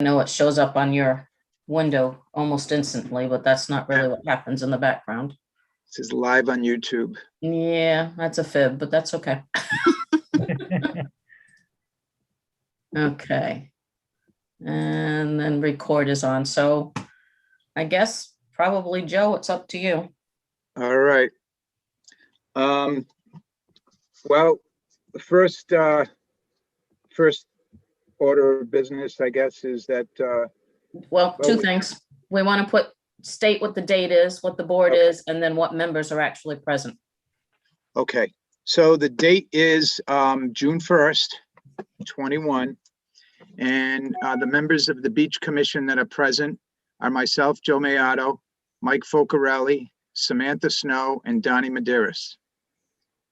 know it shows up on your window almost instantly, but that's not really what happens in the background. This is live on YouTube. Yeah, that's a fib, but that's okay. Okay. And then record is on. So I guess probably Joe, it's up to you. All right. Well, the first order of business, I guess, is that Well, two things. We want to state what the date is, what the board is, and then what members are actually present. Okay, so the date is June 1st, 21. And the members of the Beach Commission that are present are myself, Joe Mayato, Mike Focarelli, Samantha Snow, and Donnie Medeiros.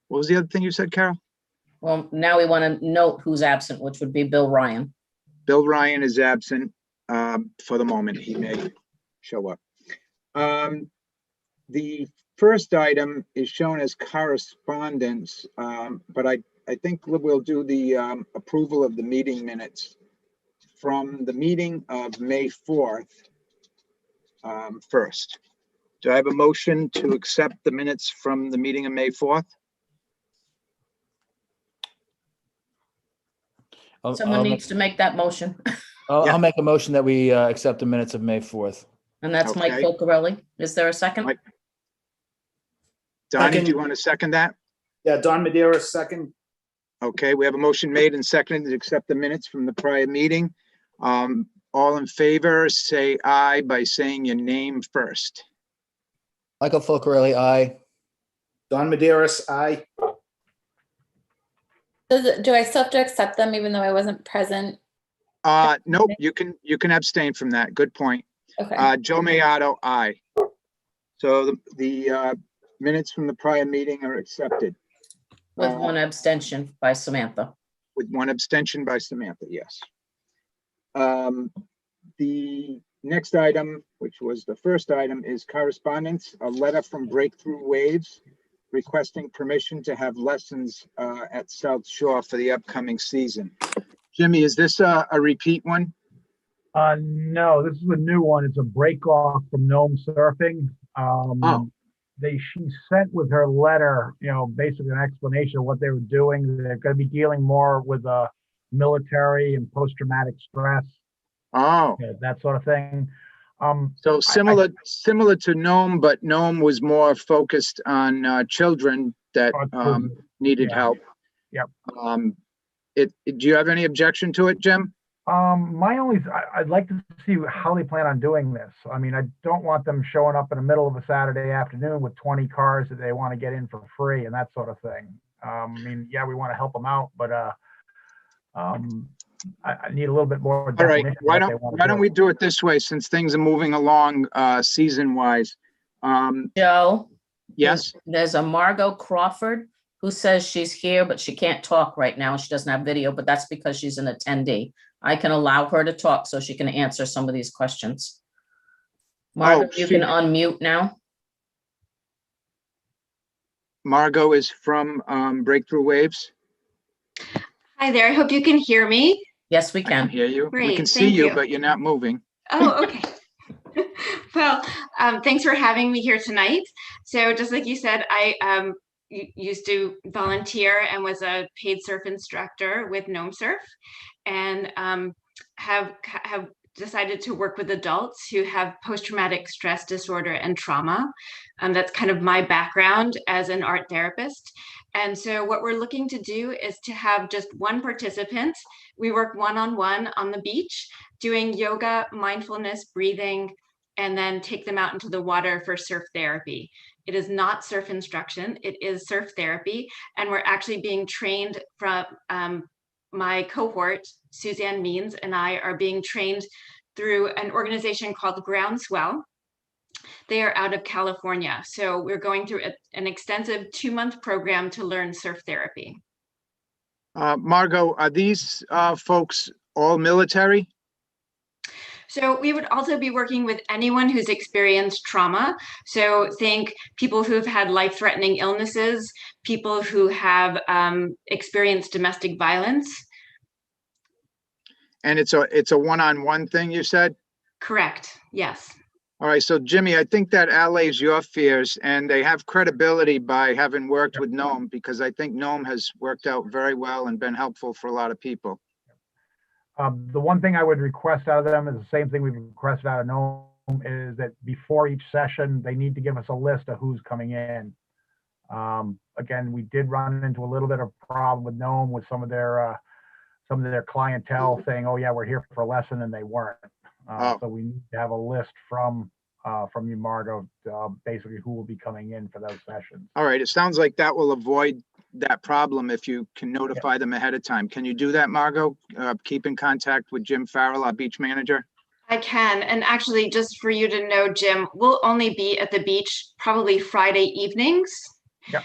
What was the other thing you said, Carol? Well, now we want to note who's absent, which would be Bill Ryan. Bill Ryan is absent for the moment. He may show up. The first item is shown as correspondence, but I think we'll do the approval of the meeting minutes from the meeting of May 4th first. Do I have a motion to accept the minutes from the meeting of May 4th? Someone needs to make that motion. I'll make a motion that we accept the minutes of May 4th. And that's Mike Okay. Focarelli. Is there a second? Mike. Donnie, Second. do you want to second that? Yeah, Don Medeiros, second. Okay, we have a motion made and seconded to accept the minutes from the prior meeting. All in favor, say aye by saying your name first. Michael Focarelli, aye. Don Medeiros, aye. Do I still have to accept them even though I wasn't present? Nope, you can abstain from that. Good point. Okay. Joe Mayato, aye. So the minutes from the prior meeting are accepted. With one abstention by Samantha. With one abstention by Samantha, yes. The next item, which was the first item, is correspondence, a letter from Breakthrough Waves requesting permission to have lessons at South Shore for the upcoming season. Jimmy, is this a repeat one? No, this is a new one. It's a break off from Gnome Surfing. She sent with her letter, basically an explanation of what they were doing. They're going to be dealing more with military and post-traumatic stress, that sort of thing. So similar to Gnome, but Gnome was more focused on children that needed help. Yep. Do you have any objection to it, Jim? I'd like to see how they plan on doing this. I mean, I don't want them showing up in the middle of a Saturday afternoon with 20 cars that they want to get in for free and that sort of thing. We want to help them out, but I need a little bit more. All right, why don't we do it this way, since things are moving along season wise? Joe? Yes? There's a Margo Crawford who says she's here, but she can't talk right now. She doesn't have video, but that's because she's an attendee. I can allow her to talk so she can answer some of these questions. Margo, you can unmute now. Margo is from Breakthrough Waves. Hi there. I hope you can hear me. Yes, we I can can. hear you. Great, We can see thank you, you. but you're not moving. Oh, okay. Well, thanks for having me here tonight. So just like you said, I used to volunteer and was a paid surf instructor with Gnome Surf, and have decided to work with adults who have post-traumatic stress disorder and trauma. That's kind of my background as an art therapist. And so what we're looking to do is to have just one participant. We work one-on-one on the beach, doing yoga, mindfulness, breathing, and then take them out into the water for surf therapy. It is not surf instruction, it is surf therapy. And we're actually being trained from my cohort, Suzanne Means, and I are being trained through an organization called Groundswell. They are out of California. So we're going through an extensive 2-month program to learn surf therapy. Margo, are these folks all military? So we would also be working with anyone who's experienced trauma. So think people who've had life-threatening illnesses, people who have experienced domestic violence. And it's a one-on-one thing, you said? Correct, yes. All right, so Jimmy, I think that allays your fears, and they have credibility by having worked with Nome, because I think Nome has worked out very well and been helpful for a lot of people. The one thing I would request out of them is the same thing we've requested out of Nome, is that before each session, they need to give us a list of who's coming in. Again, we did run into a little bit of problem with Nome with some of their clientele saying, "Oh yeah, we're here for a lesson," and they weren't. So we need to have a list from you, Margo, basically who will be coming in for those sessions. All right, it sounds like that will avoid that problem if you can notify them ahead of time. Can you do that, Margo? Keep in contact with Jim Farrell, our beach manager? I can, and actually, just for you to know, Jim, we'll only be at the beach probably Friday evenings. Yep.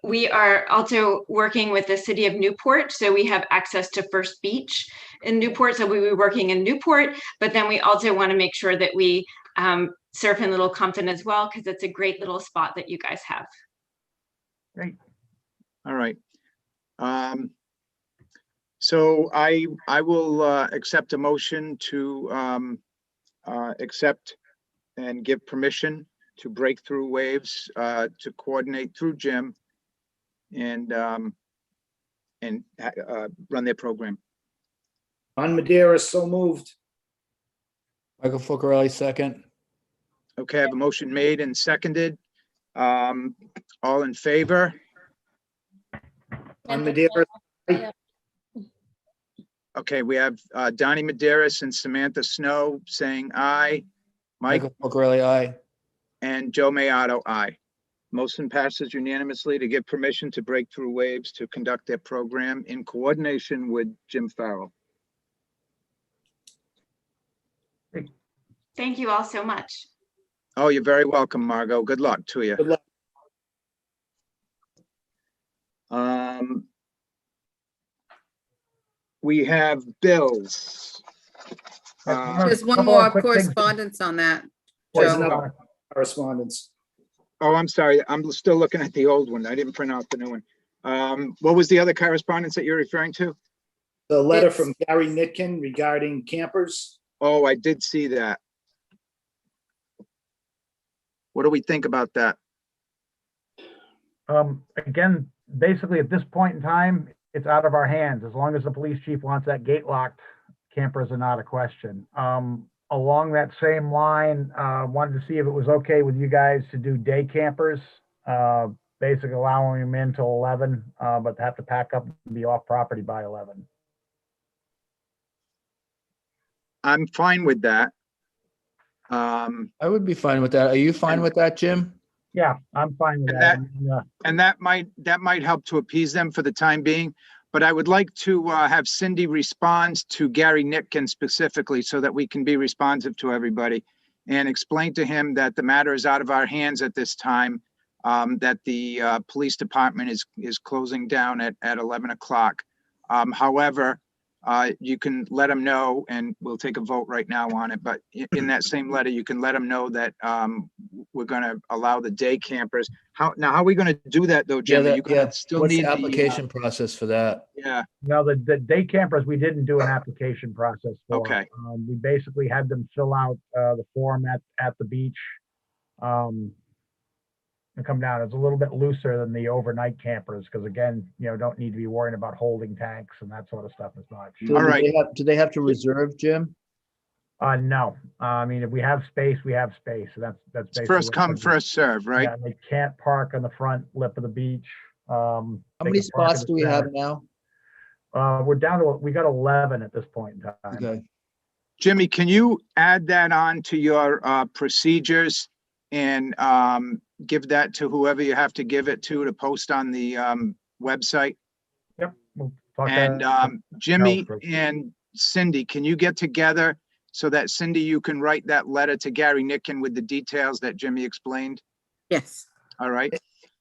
We are also working with the city of Newport, so we have access to First Beach in Newport, so we'll be working in Newport, but then we also want to make sure that we surf in Little Compton as well, because it's a great little spot that you guys have. Great. All right. So I will accept a motion to accept and give permission to break through waves, to coordinate through Jim and run their program. Don Madeira, so moved. Michael Focarelli, second. Okay, I have a motion made and seconded. All in favor? Don Madeira, Yeah. Okay, we have Donnie Maderis and Samantha Snow saying aye. Mike Michael Focarelli, aye. and Joe Mayato, aye. Motion passes unanimously to give permission to break through waves to conduct their program in coordination with Jim Farrell. Thank you all so much. Oh, you're very welcome, Margo. Good luck to you. good luck. We have bills. There's one Couple more of quick things. correspondence on that. There's Joe. another correspondence. Oh, I'm sorry. I'm still looking at the old one. I didn't print out the new one. What was the other correspondence that you're referring to? The letter It's- from Gary Nitkin regarding campers. Oh, I did see that. What do we think about that? Again, basically at this point in time, it's out of our hands. As long as the police chief wants that gate locked, campers are not a question. Along that same line, wanted to see if it was okay with you guys to do day campers, basically allowing them in till 11, but have to pack up and be off property by 11. I'm fine with that. I would be fine with that. Are you fine with that, Jim? Yeah, I'm fine with And that. I mean, And that might help to appease them for the time being. But I would like to have Cindy respond to Gary Nitkin specifically so that we can be responsive to everybody and explain to him that the matter is out of our hands at this time, that the police department is closing down at 11 o'clock. However, you can let them know, and we'll take a vote right now on it, but in that same letter, you can let them know that we're going to allow the day campers. How are we going to do that though, Jim? Are you going to still What's need the application process for that? Yeah, no, the day campers, we didn't do an application process for. Okay. We basically had them fill out the form at the beach. And come down. It's a little bit looser than the overnight campers, because again, don't need to be worrying about holding tanks and that sort of stuff as much. So All right. Do they have to reserve, Jim? No, I mean, if we have space, we have space. So that's it's basically first what come, it is. first serve, right? Yeah, they can't park on the front lip of the beach. How many spots do we have now? We're down to, we got 11 at this point in time. Okay. Jimmy, can you add that on to your procedures and give that to whoever you have to give it to post on the website? Yep. We'll talk And to- Jimmy first. and Cindy, can you get together so that Cindy, you can write that letter to Gary Nitkin with the details that Jimmy explained? Yes. All right.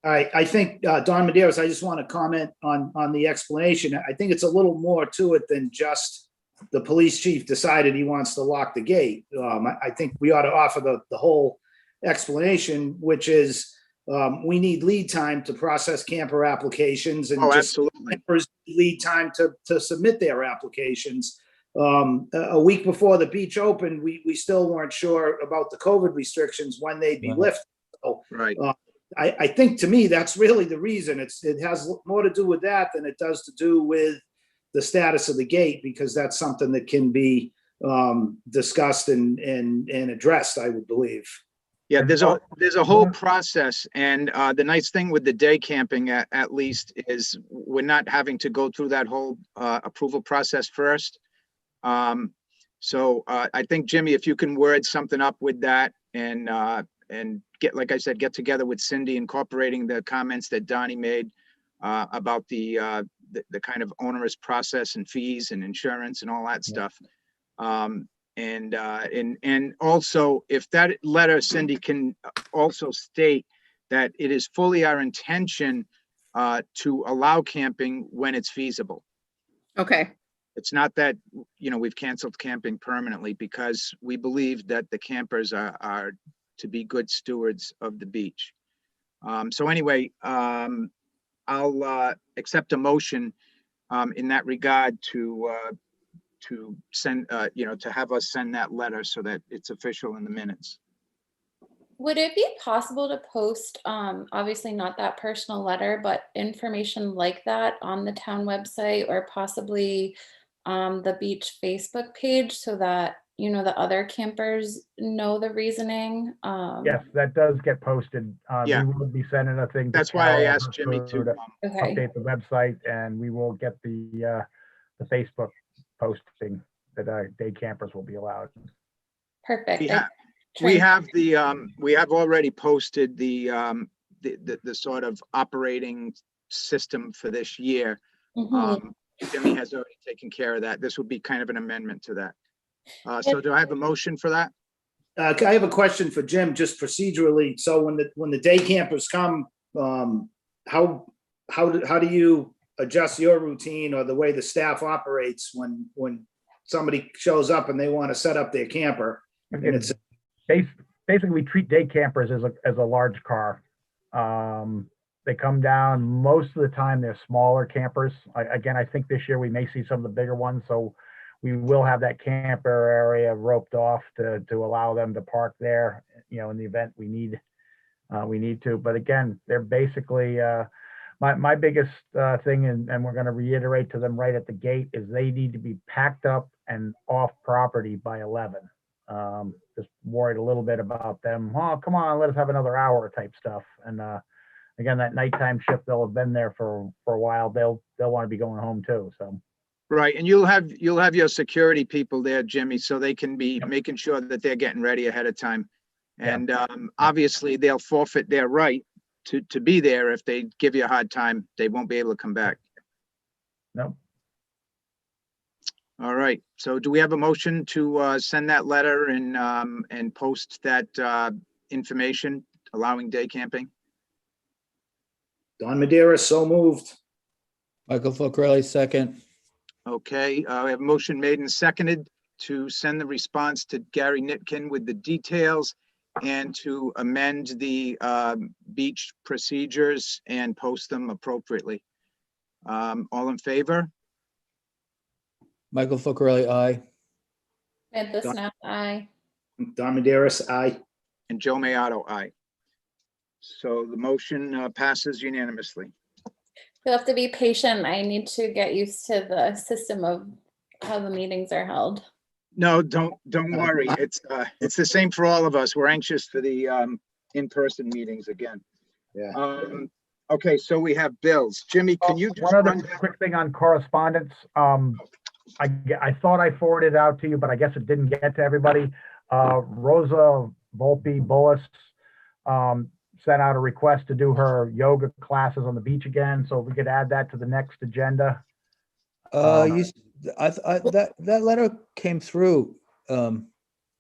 I think, Don Madeira, I just want to comment on the explanation. I think it's a little more to it than just the police chief decided he wants to lock the gate. I think we ought to offer the whole explanation, which is we need lead time to process camper applications, and Oh, just absolutely. campers need lead time to submit their applications. a week before the beach opened, we still weren't sure about the COVID restrictions when they'd be Right. lifted. So Right. I think to me, that's really the reason. It has more to do with that than it does to do with the status of the gate, because that's something that can be discussed and addressed, I would believe. Yeah, And there's a whole process, and the nice thing with the day camping at least is we're not having to go through that whole approval process first. So I think, Jimmy, if you can word something up with that and get, like I said, get together with Cindy, incorporating the comments that Donnie made about the kind of onerous process and fees and insurance and all that stuff. And also, if that letter, Cindy, can also state that it is fully our intention to allow camping when it's feasible. Okay, It's not that, we've canceled camping permanently, because we believe that the campers are to be good stewards of the beach. So anyway, I'll accept a motion in that regard to send, to have us send that letter so that it's official in the minutes. Would it be possible to post, obviously not that personal letter, but information like that on the town website, or possibly the beach Facebook page, so that, the other campers know the reasoning? Yes, that does get posted. Yeah. We will be sending a thing. to That's why I Carol asked Jimmy to, Okay, update the website, and we will get the Facebook posting that day campers will be allowed. perfect. we have already posted the sort of operating system for this year. Mhm. Jimmy has already taken care of that. This would be kind of an amendment to that. So do I have a motion for that? I have a question for Jim, just procedurally. So when the day campers come, how do you adjust your routine or the way the staff operates when somebody shows up and they want to set up their camper? And it's Basically, we treat day campers as a large car. They come down, most of the time they're smaller campers. Again, I think this year we may see some of the bigger ones, so we will have that camper area roped off to allow them to park there, in the event we need to. But again, they're basically, my biggest thing, and we're going to reiterate to them right at the gate, is they need to be packed up and off property by 11. Just worried a little bit about them. Oh, come on, let us have another hour type stuff. And again, that nighttime shift, they'll have been there for a while. They'll want to be going home too. So. Right, and you'll have your security people there, Jimmy, so they can be making sure that they're getting ready ahead of time. And obviously, they'll forfeit their right to be there. If they give you a hard time, they won't be able to come back. No. All right, so do we have a motion to send that letter and post that information allowing day camping? Don Madeira, so moved. Michael Focarelli, second. Okay, we have a motion made and seconded to send the response to Gary Nitkin with the details and to amend the beach procedures and post them appropriately. All in favor? Michael Focarelli, aye. Samantha Snap, aye. Don Madeira, aye. And Joe Mayato, aye. So the motion passes unanimously. You'll have to be patient. I need to get used to the system of how the meetings are held. No, don't worry. It's the same for all of us. We're anxious for the in-person meetings again. Yeah. Okay, so we have bills. Jimmy, can you just One other run- quick thing on correspondence? I thought I forwarded it out to you, but I guess it didn't get to everybody. Rosa Volpe Bullis sent out a request to do her yoga classes on the beach again. So if we could add that to the next agenda. That letter came through,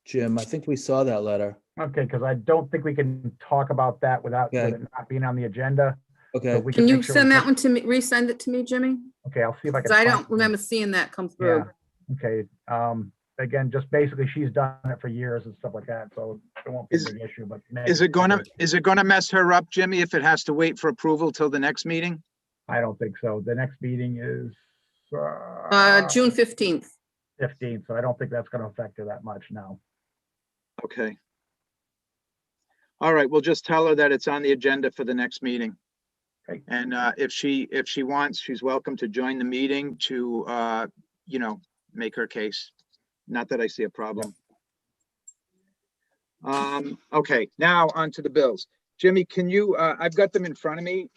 Jim. I think we saw that letter. Okay, because I don't think we can talk about that without with Okay. it not being on the agenda. So Okay. if we Can you make sure send we that put- one to me, resend it to me, Jimmy? Okay, I'll see if I can. Because I find don't it. remember seeing that come through. Okay, again, just basically she's done it for years and stuff like that, so it won't be a big issue, but. Is it gonna mess her up, Jimmy, if it has to wait for approval till the next meeting? I don't think so. The next meeting is. June 15th. 15th, so I don't think that's going to affect her that much now. Okay. All right, we'll just tell her that it's on the agenda for the next meeting. Okay. And if she wants, she's welcome to join the meeting to, you know, make her case. Not that I see a problem. Okay, now on to the bills. Jimmy, can you, I've got them in front of me,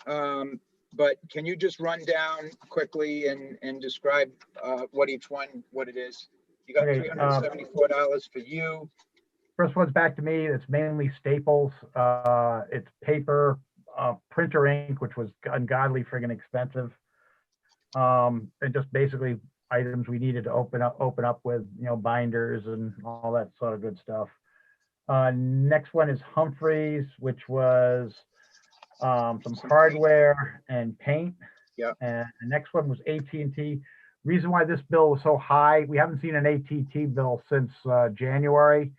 but can you just run down quickly and describe what each one, what it is? You got Okay, $374 for you. First one's back to me. It's mainly staples. It's paper, printer ink, which was ungodly friggin' expensive. And just basically items we needed to open up with, you know, binders and all that sort of good stuff. Next one is Humphreys, which was some hardware and paint. Yeah. And the next one was AT&T. Reason why this bill was so high, we haven't seen an AT&T bill since January.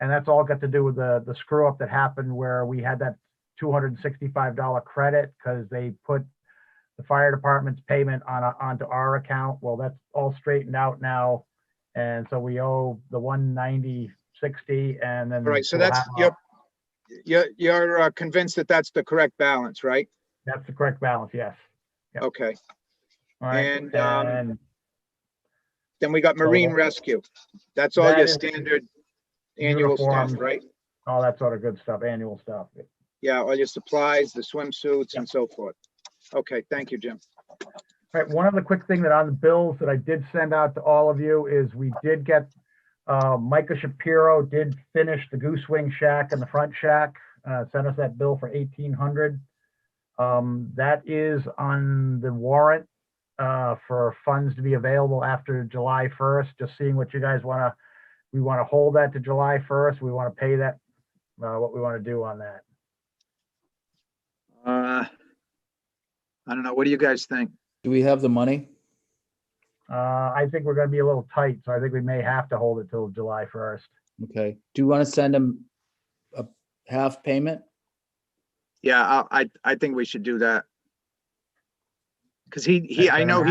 And that's all got to do with the screw up that happened where we had that $265 credit because they put the fire department's payment onto our account. Well, that's all straightened out now. And so we owe the $190.60 and then. All right, so we'll that's, have you're convinced that that's the correct balance, right? that's the correct balance, yes. Yep. Okay, All right. and, then we got Marine So Rescue. That's all that your is standard annual stuff, uniforms. right? all that sort of good stuff, annual stuff. Yeah, all your supplies, the swimsuits Yeah. and so forth. Okay, thank you, Jim. All right, one other quick thing that on the bills that I did send out to all of you is we did get, Micah Shapiro did finish the Goose Wing Shack and the front shack, sent us that bill for $1,800. That is on the warrant for funds to be available after July 1st, just seeing what you guys we want to hold that to July 1st. We want to pay that, what we want to do on that. I don't know. What do you guys think? Do we have the money? I think we're going to be a little tight, so I think we may have to hold it till July 1st. Okay. Do you want to send him a half payment? Yeah, I think we should do that. Cause I know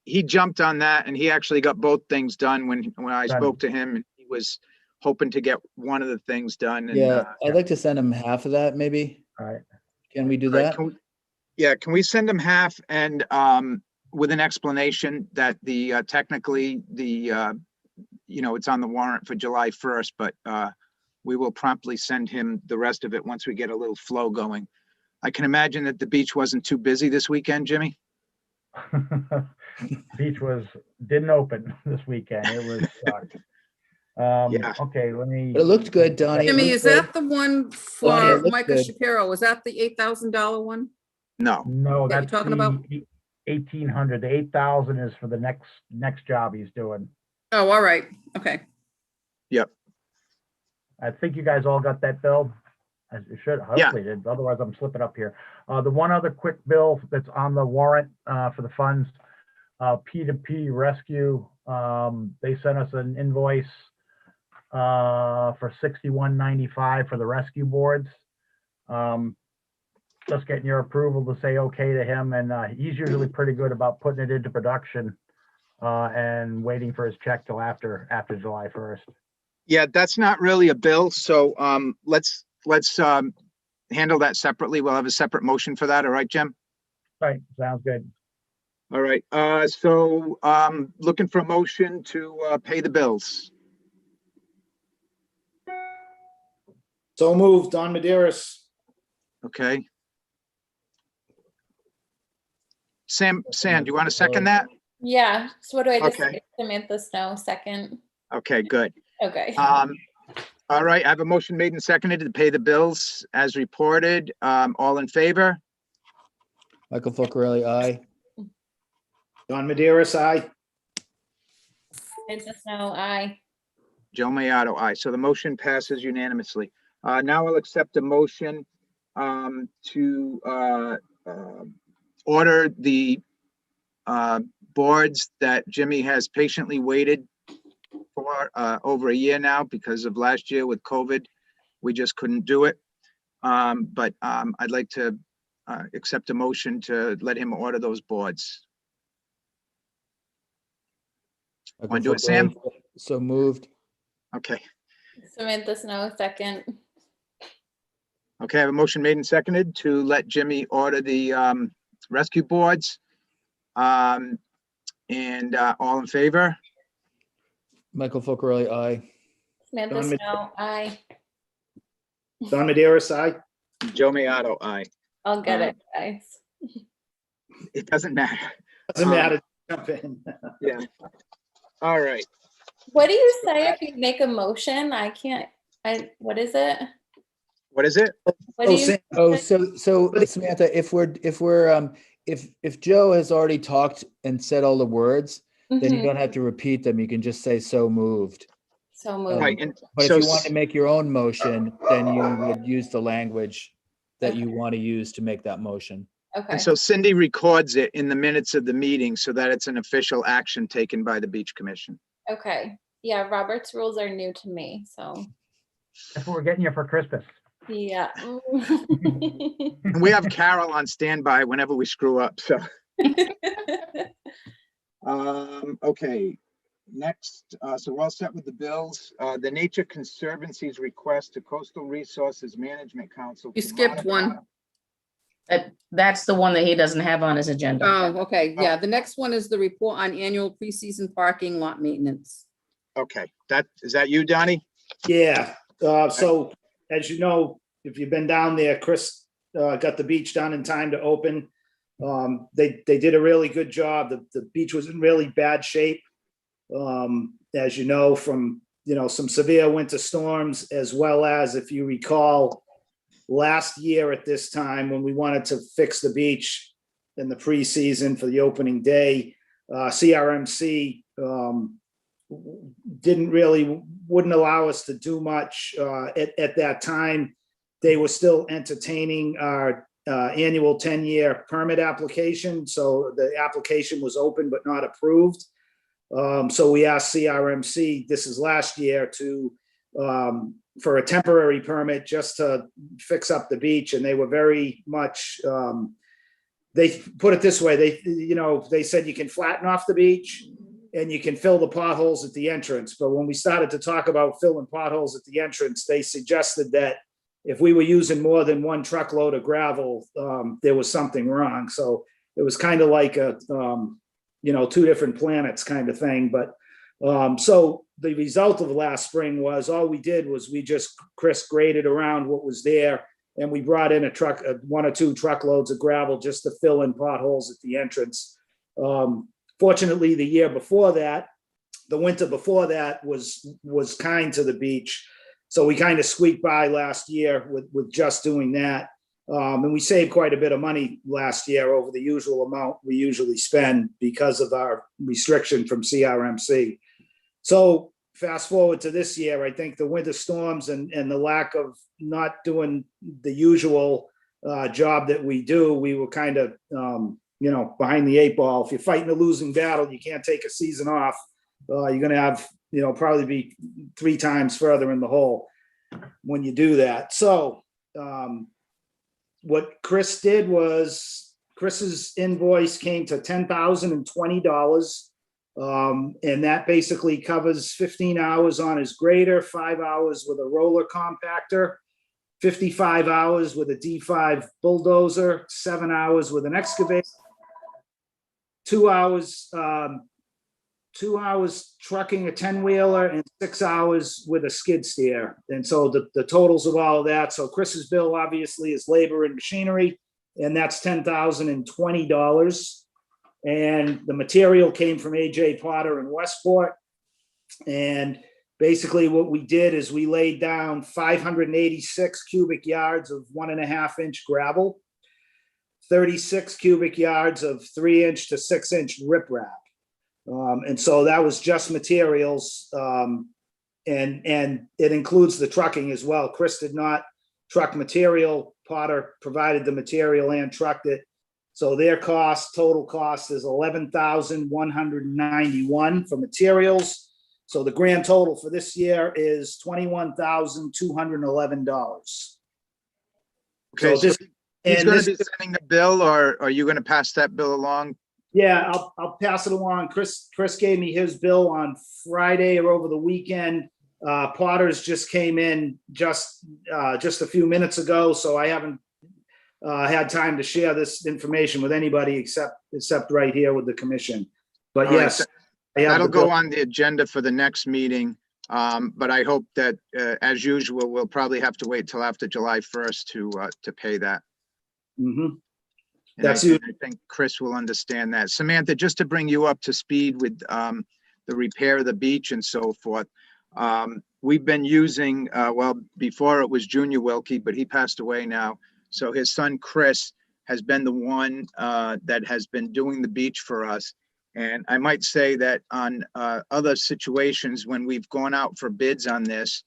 he jumped on that and he actually got both things done when I Done. spoke to him and he was hoping to get one of the things done. And, Yeah, I'd like to send him half of that, maybe. All right. Can we do right, that? can we send him half and, with an explanation that technically you know, it's on the warrant for July 1st, but, we will promptly send him the rest of it once we get a little flow going. I can imagine that the beach wasn't too busy this weekend, Jimmy. Beach didn't open this weekend. It was sucked. Yeah. Okay, let me. But it looked good, Donnie. It Jimmy, looked is good. that the one Donnie, it for looks Micah good. Shapiro? Was that the $8,000 one? No, No, that you're that's talking about? the 1,800. The 8,000 is for the next job he's doing. Oh, all right. Okay. I think you guys all got that bill. As you should, hopefully did. Otherwise I'm slipping up here. The one other quick bill that's on the warrant for the funds, P2P Rescue, they sent us an invoice for $61.95 for the rescue boards. Just getting your approval to say okay to him, and he's usually pretty good about putting it into production and waiting for his check till after July 1st. yeah, that's not really a bill. So let's handle that separately. We'll have a separate motion for that. All right, Jim? All right, sounds good. All right. So looking for a motion to pay the bills. So moved, Don Maderas. Okay. Sam, do you want to second that? Yeah, so what do I just Okay. say? Samantha Snow, second. Okay, good. Okay. All right, I have a motion made and seconded to pay the bills as reported. All in favor? Michael Focarelli, aye. Don Maderas, aye. Samantha Snow, aye. Joe Mayotto, aye. So the motion passes unanimously. Now I'll accept a motion to order the boards that Jimmy has patiently waited for over a year now because of last year with COVID. We just couldn't do it. But I'd like to accept a motion to let him order those boards. Want to do it, Sam? So moved. Okay. Samantha Snow, second. Okay, I have a motion made and seconded to let Jimmy order the rescue boards. And all in favor? Michael Focarelli, aye. Samantha Don Mad- Snow, aye. Don Maderis, aye. Joe Mayotto, aye. I'll get it, guys. It doesn't matter. Doesn't matter. Jump in. Yeah. All right. What do you say if you make a motion? I can't, what is it? What is it? What do you? Sam, Oh, so Samantha, if Joe has already talked and said all the words, then you Mhm. don't have to repeat them. You can just say so moved. So moved. Right. And But if so, you want to make your own motion, then you would use the language that you want to use to make that motion. Okay, and so Cindy records it in the minutes of the meeting so that it's an official action taken by the Beach Commission. okay. Yeah, Robert's rules are new to me, so, That's what we're getting you for Christmas. yeah. And we have Carol on standby whenever we screw up, so. Okay, next, so we're all set with the bills. The Nature Conservancy's request to Coastal Resources Management Council. You to skipped one. That's the one that he doesn't have on his agenda. Oh, okay. Yeah, the next one is the report on annual preseason parking lot maintenance. Okay, is that you, Donnie? Yeah, so as you know, if you've been down there, Chris got the beach done in time to open. They did a really good job. The beach was in really bad shape. As you know, from, some severe winter storms, as well as, if you recall, last year at this time, when we wanted to fix the beach in the preseason for the opening day, CRMC wouldn't allow us to do much at that time. They were still entertaining our annual 10-year permit application. So the application was open but not approved. So we asked CRMC, this is last year, for a temporary permit just to fix up the beach. And they were very much, they put it this way, they said you can flatten off the beach and you can fill the potholes at the entrance. But when we started to talk about filling potholes at the entrance, they suggested that if we were using more than one truckload of gravel, there was something wrong. So it was kind of like a, two different planets kind of thing. But so the result of last spring was all we did was Chris graded around what was there, and we brought in one or two truckloads of gravel just to fill in potholes at the entrance. Fortunately, the year before that, the winter before that was kind to the beach. So we kind of squeaked by last year with just doing that. And we saved quite a bit of money last year over the usual amount we usually spend because of our restriction from CRMC. So fast forward to this year, I think the winter storms and the lack of not doing the usual job that we do, we were kind of, behind the eight ball. If you're fighting a losing battle, you can't take a season off. You're going to have, probably be 3 times further in the hole when you do that. So what Chris did was Chris's invoice came to $10,020. And that basically covers 15 hours on his grader, 5 hours with a roller compactor, 55 hours with a D5 bulldozer, 7 hours with an excavator, 2 hours trucking a 10-wheeler, and 6 hours with a skid steer. And so the totals of all of that. So Chris's bill obviously is labor and machinery, and that's $10,020. And the material came from AJ Potter in Westport. And basically what we did is we laid down 586 cubic yards of 1.5-inch gravel, 36 cubic yards of 3-inch to 6-inch riprap. And so that was just materials. And it includes the trucking as well. Chris did not truck material. Potter provided the material and trucked it. So their total cost is $11,191 for materials. So the grand total for this year is $21,211. Okay, So he's going to be sending the bill, or are you going to pass that bill along? Yeah, I'll pass it along. Chris gave me his bill on Friday or over the weekend. Potter's just came in just a few minutes ago, so I haven't had time to share this information with anybody except right here with the commission. But All right, yes, I have that'll the bill. go on the agenda for the next meeting. But I hope that, as usual, we'll probably have to wait till after July 1st to pay that. Mhm. And I That's you. think Chris will understand that. Samantha, just to bring you up to speed with the repair of the beach and so forth. We've been using, well, before it was Junior Wilkie, but he passed away now. So his son, Chris, has been the one that has been doing the beach for us. And I might say that on other situations, when we've gone out for bids on this,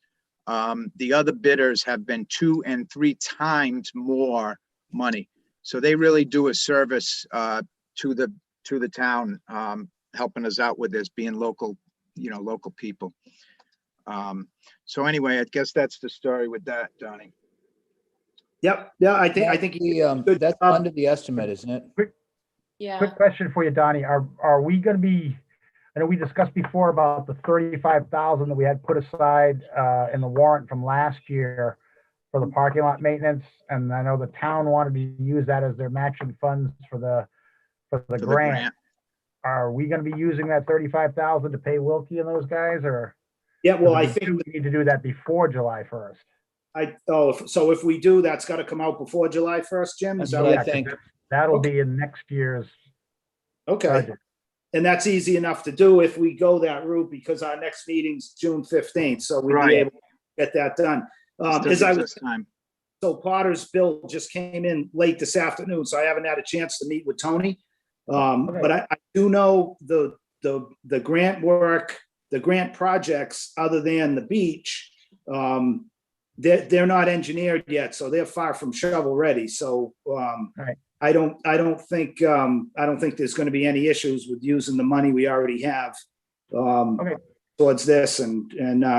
the other bidders have been 2 and 3 times more money. So they really do a service to the town, helping us out with this, being local, local people. So anyway, I guess that's the story with that, Donnie. Yep. Yeah, I think That's under the estimate, isn't it? Yeah. Quick question for you, Donnie. Are we going to be, I know we discussed before about the 35,000 that we had put aside in the warrant from last year for the parking lot maintenance. And I know the town wanted to use that as their matching funds for the grant. Are we going to be using that 35,000 to pay Wilkie and those guys, or? Yeah, well, I we think need to do that before July 1st. so if we do, that's got to come out before July 1st, Jim? Is That's that what right? I think. That'll be in next year's Okay. budget. And that's easy enough to do if we go that route, because our next meeting's June 15th, so we'd be Right. able to get that done. Still As I gives was, us time. so Potter's bill just came in late this afternoon, so I haven't had a chance to meet with Tony. But I do know the grant work, the grant projects, other than the beach, they're not engineered yet, so they're far from shovel ready. So Right. I don't think there's going to be any issues with using the money we already have towards this and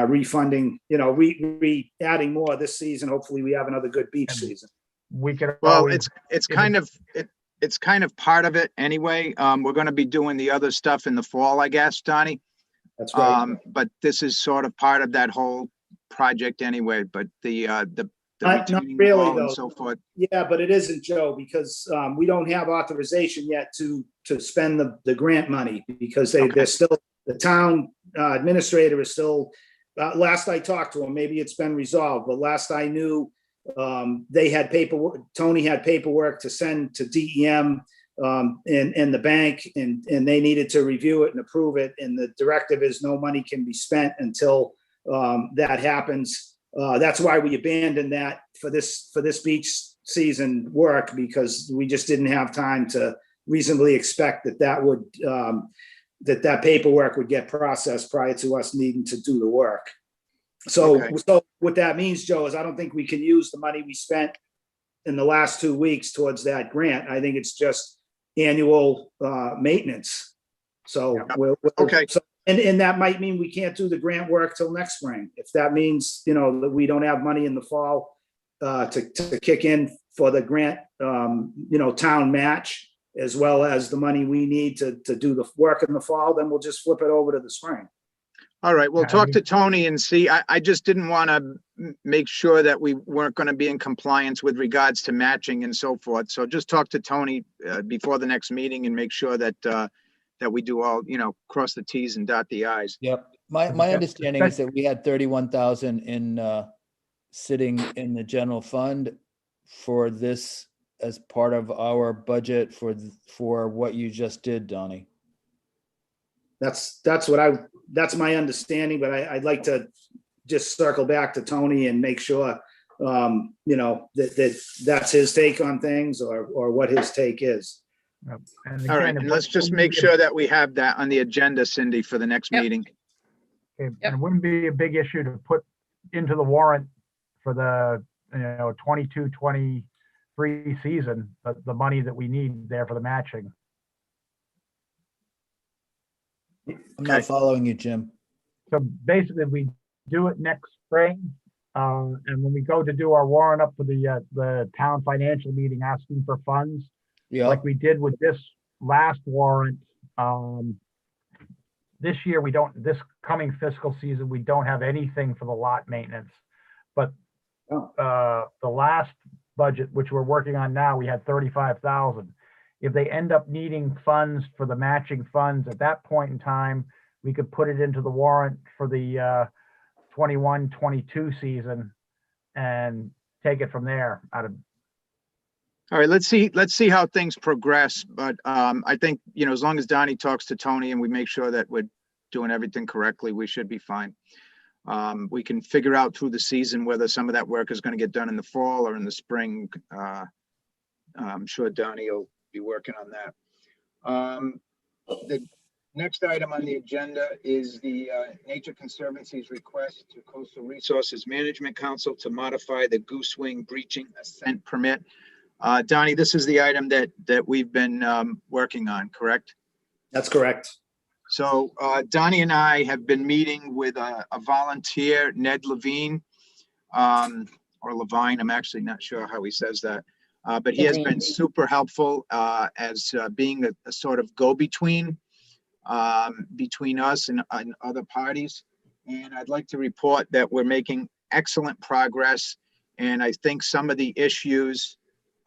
refunding, adding more this season. Hopefully we have another good beach season. We could Well, always, it's kind of part of it anyway. We're going to be doing the other stuff in the fall, I guess, Donnie. That's right. But this is sort of part of that whole project anyway, but the Not retaining really, wall and though. so forth. Yeah, but it isn't, Joe, because we don't have authorization yet to spend the grant money, because they're still, the town administrator is still, last I talked to him, maybe it's been resolved, but last I knew, they had paperwork, Tony had paperwork to send to DEM and the bank, and they needed to review it and approve it. And the directive is no money can be spent until that happens. That's why we abandoned that for this beach season work, because we just didn't have time to reasonably expect that paperwork would get processed prior to us needing to do the work. So what that means, Joe, is I don't think we can use the money we spent in the last 2 weeks towards that grant. I think it's just annual maintenance. So and that might mean we can't do the grant work till next spring. If that means, that we don't have money in the fall to kick in for the grant, town match, as well as the money we need to do the work in the fall, then we'll just flip it over to the spring. All right, we'll talk to Tony and see. I just didn't want to make sure that we weren't going to be in compliance with regards to matching and so forth. So just talk to Tony before the next meeting and make sure that we do all, cross the T's and dot the I's. Yep. My understanding is that we had 31,000 in sitting in the general fund for this as part of our budget for what you just did, Donnie. That's my understanding, but I'd like to just circle back to Tony and make sure, that's his take on things or what his take is. and All right, again, and let's just make sure that we have that on the agenda, Cindy, for the next meeting. and it wouldn't be a big issue to put into the warrant for the 22-23 season, the money that we need there for the matching. I'm not following you, Jim. So basically, we do it next spring, and when we go to do our warrant up for the town financial meeting, asking for funds, Yeah. like we did with this last warrant, this year this coming fiscal season, we don't have anything for the lot maintenance. But the last budget, which we're working on now, we had 35,000. If they end up needing funds for the matching funds at that point in time, we could put it into the warrant for the 21-22 season and take it from there out of. All right, let's see how things progress. But I think, as long as Donnie talks to Tony and we make sure that we're doing everything correctly, we should be fine. We can figure out through the season whether some of that work is going to get done in the fall or in the spring. I'm sure Donnie will be working on that. The next item on the agenda is the Nature Conservancy's request to Coastal Resources Management Council to modify the Goose Wing breaching ascent permit. Donnie, this is the item that we've been working on, correct? That's correct. So Donnie and I have been meeting with a volunteer, Ned Levine, or Levine. I'm actually not sure how he says that, but he has been super helpful as being a sort of go-between between us and other parties. And I'd like to report that we're making excellent progress. And I think some of the issues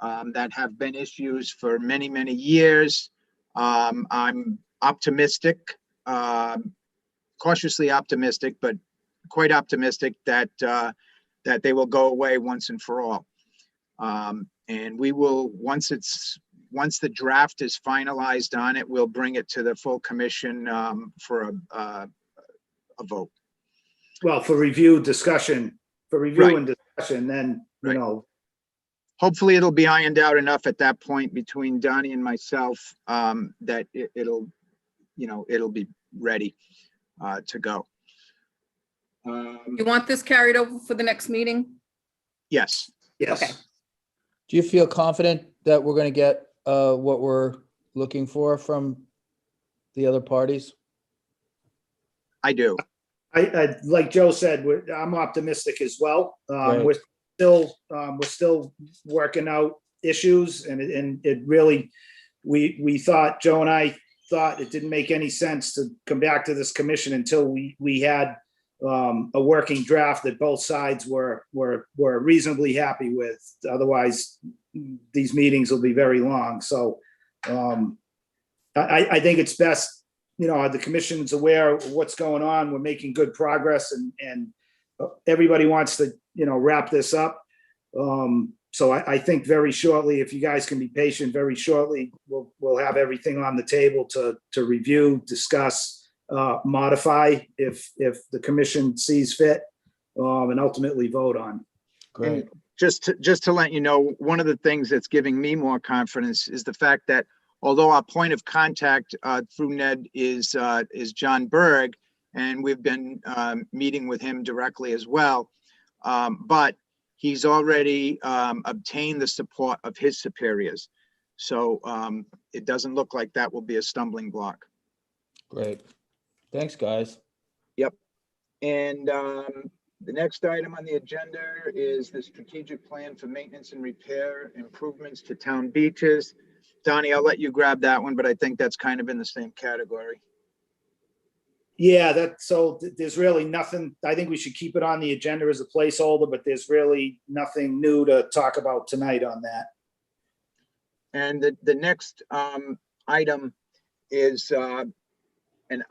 that have been issues for many, many years, I'm optimistic, cautiously optimistic, but quite optimistic that they will go away once and for all. And we will, once the draft is finalized on it, we'll bring it to the full commission for a vote. Well, for review, discussion, and discussion, then, hopefully it'll be ironed out enough at that point between Donnie and myself that it'll be ready to go. You want this carried over for the next meeting? Yes. Yes. Okay. Do you feel confident that we're going to get what we're looking for from the other parties? I do. I like Joe said, I'm optimistic as well. Right. We're still working out issues, and it really, we thought, Joe and I thought it didn't make any sense to come back to this commission until we had a working draft that both sides were reasonably happy with. Otherwise, these meetings will be very long. So I think it's best, the commission's aware of what's going on. We're making good progress, and everybody wants to, wrap this up. So I think very shortly, if you guys can be patient, very shortly, we'll have everything on the table to review, discuss, modify if the commission sees fit, and ultimately vote on. Great. Just to let you know, one of the things that's giving me more confidence is the fact that although our point of contact through Ned is John Berg, and we've been meeting with him directly as well, but he's already obtained the support of his superiors. So it doesn't look like that will be a stumbling block. Great. Thanks, guys. Yep. And the next item on the agenda is the strategic plan for maintenance and repair improvements to town beaches. Donnie, I'll let you grab that one, but I think that's kind of in the same category. Yeah, so there's really nothing. I think we should keep it on the agenda as a placeholder, but there's really nothing new to talk about tonight on that. And the next item is an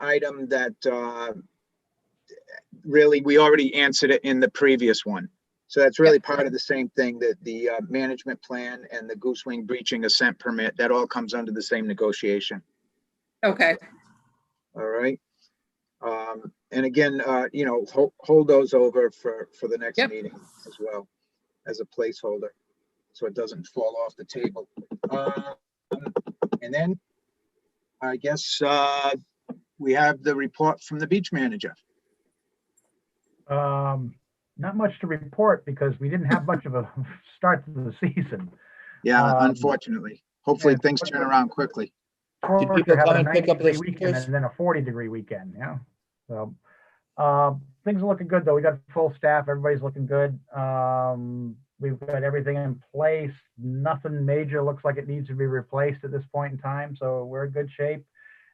item that really we already answered it in the previous one. So that's really part of the same thing, that the management plan and the Goose Wing breaching ascent permit, that all comes under the same negotiation. Okay. All right. And again, hold those over for the next meeting as well as a placeholder, so it doesn't fall off the table. And then I guess we have the report from the beach manager. Not much to report because we didn't have much of a start to the season. Yeah, unfortunately. Hopefully things turn around quickly. Did people come and pick up their weekend stickers? and then a 40-degree weekend? Yeah. So things are looking good though. We got full staff. Everybody's looking good. We've got everything in place. Nothing major looks like it needs to be replaced at this point in time. So we're in good shape.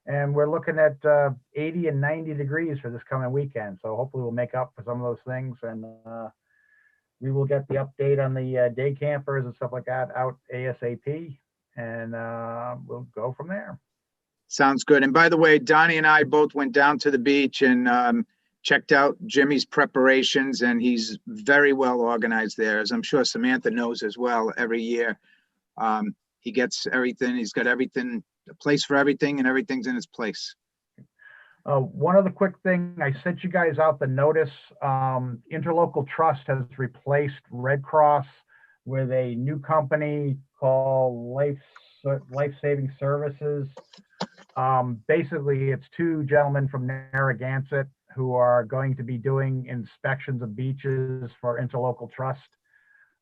And we're looking at 80 and 90 degrees for this coming weekend. So hopefully we'll make up for some of those things. And we will get the update on the day campers and stuff like that out ASAP. And we'll go from there. Sounds good. And by the way, Donnie and I both went down to the beach and checked out Jimmy's preparations, and he's very well organized there, as I'm sure Samantha knows as well. Every year, he gets everything. He's got everything, a place for everything, and everything's in its place. One other quick thing, I sent you guys out the notice. Interlocal Trust has replaced Red Cross with a new company called Life Saving Services. Basically, it's two gentlemen from Narragansett who are going to be doing inspections of beaches for Interlocal Trust.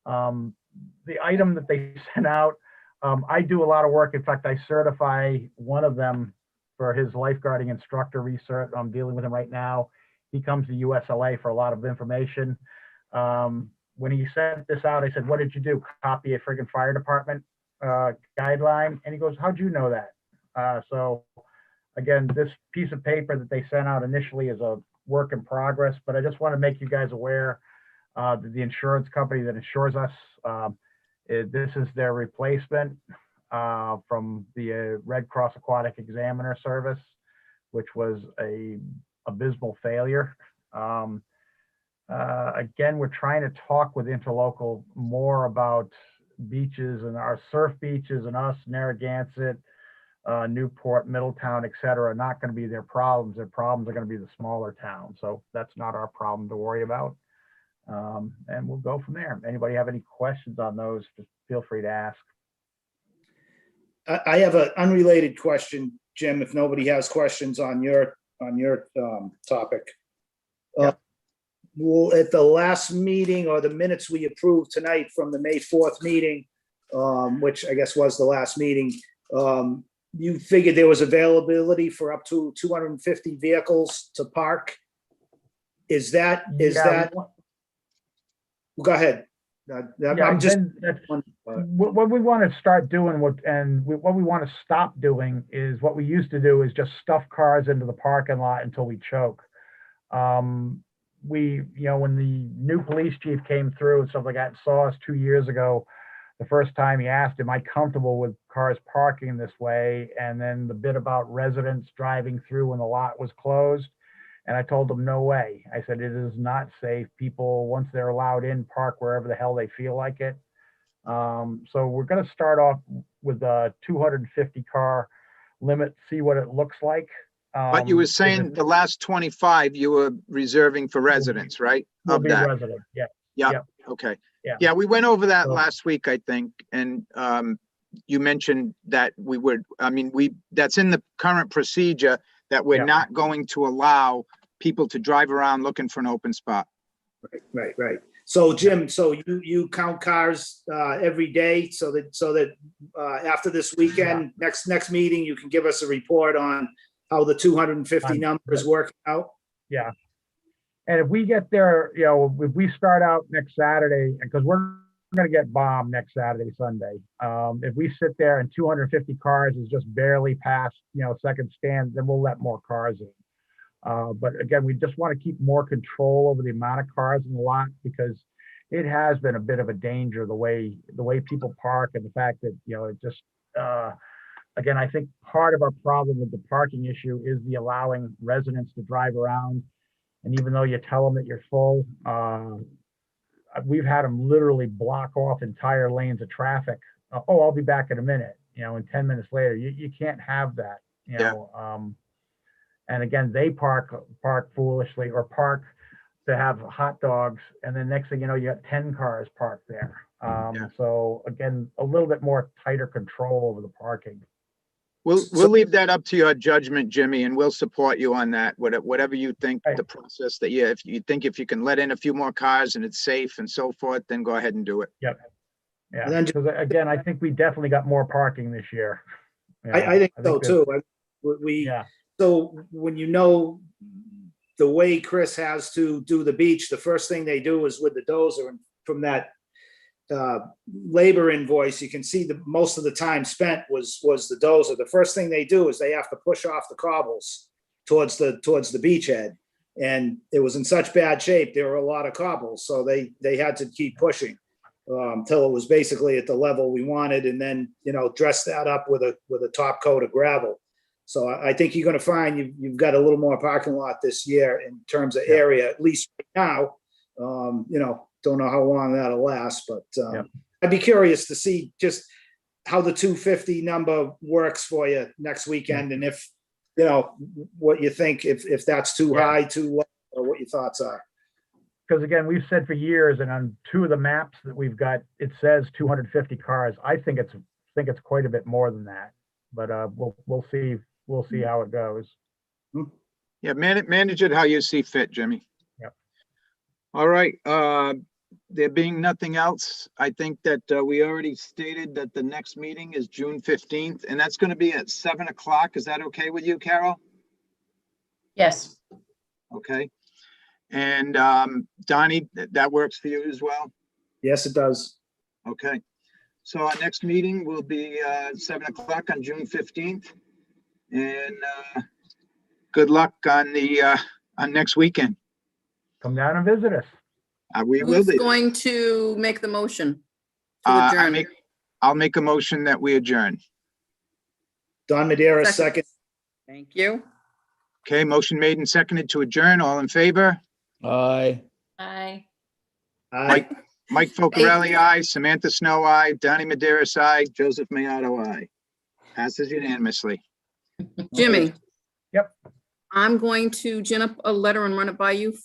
The item that they sent out, I do a lot of work. In fact, I certify one of them for his lifeguarding instructor research. I'm dealing with him right now. He comes to USLA for a lot of information. When he sent this out, I said, what did you do? Copy a friggin' fire department guideline? And he goes, how'd you know that? So again, this piece of paper that they sent out initially is a work in progress, but I just want to make you guys aware that the insurance company that insures us, this is their replacement from the Red Cross Aquatic Examiner Service, which was a abysmal failure. Again, we're trying to talk with Interlocal more about beaches and our surf beaches and us, Narragansett, Newport, Middletown, et cetera, are not going to be their problems. Their problems are going to be the smaller towns. So that's not our problem to worry about. And we'll go from there. Anybody have any questions on those, just feel free to ask. I have an unrelated question, Jim, if nobody has questions on your topic. Well, at the last meeting or the minutes we approved tonight from the May 4th meeting, which I guess was the last meeting, you figured there was availability for up to 250 vehicles to park. Is that? Go ahead. I'm just. What we want to start doing, what we want to stop doing is what we used to do is just stuff cars into the parking lot until we choke. When the new police chief came through and stuff like that and saw us 2 years ago, the first time he asked, am I comfortable with cars parking this way? And then the bit about residents driving through when the lot was closed. And I told him, no way. I said, it is not safe. People, once they're allowed in, park wherever the hell they feel like it. So we're going to start off with a 250 car limit, see what it looks like. But you were saying the last 25 you were reserving for residents, right? Of that. Resident. Yeah. Yeah. Okay. Yeah, we went over that So, last week, I think. And you mentioned that we would, that's in the current procedure that we're not going to allow people to drive around looking for an open spot. Right. So Jim, so you count cars every day so that after this weekend, next meeting, you can give us a report on how the 250 number is working out? Yeah. And if we get there, if we start out next Saturday, because we're going to get bombed next Saturday, Sunday. If we sit there and 250 cars is just barely past, second stand, then we'll let more cars in. But again, we just want to keep more control over the amount of cars in the lot because it has been a bit of a danger the way people park and the fact that, it just, again, I think part of our problem with the parking issue is the allowing residents to drive around. And even though you tell them that you're full, we've had them literally block off entire lanes of traffic. I'll be back in a minute, and 10 minutes later, you can't have that, and again, they park foolishly or park to have hot dogs. And then next thing you know, you got 10 cars parked there. So again, a little bit more tighter control over the parking. We'll leave that up to your judgment, Jimmy, and we'll support you on that. Whatever you think the process that if you can let in a few more cars and it's safe and so forth, then go ahead and do it. Yep. Yeah. Because again, I think we definitely got more parking this year. I think so too. So when the way Chris has to do the beach, the first thing they do is with the dozer, and from that labor invoice, you can see the most of the time spent was the dozer. The first thing they do is they have to push off the cobbles towards the beachhead. And it was in such bad shape, there were a lot of cobbles, so they had to keep pushing till it was basically at the level we wanted, and then, you know, dress that up with a top coat of gravel. So I think you're gonna find you've got a little more parking lot this year in terms of area, at least right now. You know, don't know how long that'll last, but I'd be curious to see just how the 250 number works for you next weekend, and if, you know, what you think, if that's too high, too low, or what your thoughts are. Because again, we've said for years, and on 2 of the maps that we've got, it says 250 cars. I think it's quite a bit more than that, but we'll see. We'll see how it goes. Yeah, manage it how you see fit, Jimmy. Yep. All right, there being nothing else, I think that we already stated that the next meeting is June 15th, and that's going to be at 7 o'clock. Is that okay with you, Carol? Yes, Okay. And Donnie, that works for you as well? Yes, it does. Okay. So our next meeting will be 7 o'clock on June 15th. And good luck on next weekend. Come down and visit us. We will Who's be. going to make the motion to adjourn? I'll make a motion that we adjourn. Don Madeira, Second. second. Thank you. Okay, motion made and seconded to adjourn. All in favor? Aye. Aye. Aye. Mike Focarelli, aye. Samantha Snow, aye. Donnie Madeira, aye. Joseph Mayato, aye. Passes unanimously. Jimmy. Yep. I'm going to gin up a letter and run it by you